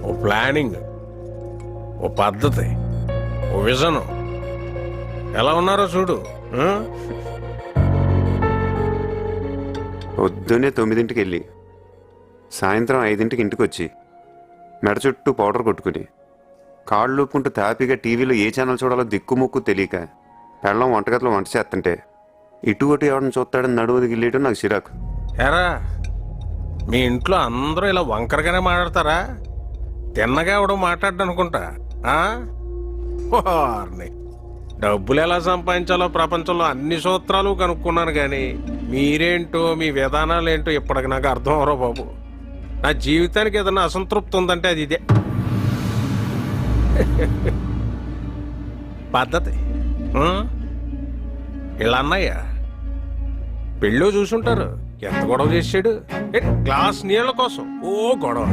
ఓ planning, ఓ పద్ధతి, ఓ vision. ఎలా ఉన్నారో చూడు. ఆ? పొద్దున్నే 9ంటికి వెళ్ళి సాయంత్రం 5ంటికి ఇంటికి వచ్చి మెడ చుట్టూ పౌడర్ కొట్టుకుని కాళ్ళు లూపుకుంటూ తాపీగా టీవీలో ఏ ఛానల్ చూడాలో దిక్కుముక్కు తెలియక పెళ్ళం వంటగదిలో వంట చేస్తుంటే ఇటు అటు ఎవరిని చూస్తాడని నడువుది గిల్లేయడం నాకు చిరాకు. ఎరా, మీ ఇంట్లో అందరూ ఇలా వంకరగానే మాట్లాడతారా? తిన్నగా ఎవడో మాట్లాడ్డు అనుకుంటా. వారిని డబ్బులు ఎలా సంపాదించాలో ప్రపంచంలో అన్ని సూత్రాలు కనుక్కున్నాను, కానీ మీరేంటో మీ విధానాలు ఏంటో ఇప్పటికి నాకు అర్థం అవరో బాబు. నా జీవితానికి ఏదైనా అసంతృప్తి ఉందంటే అది ఇదే. పద్ధతి. ఇలా అన్నయ్య పెళ్ళో చూసుంటారు, ఎంత గొడవ చేసాడు. గ్లాస్ నీళ్ళ కోసం ఓ గొడవ.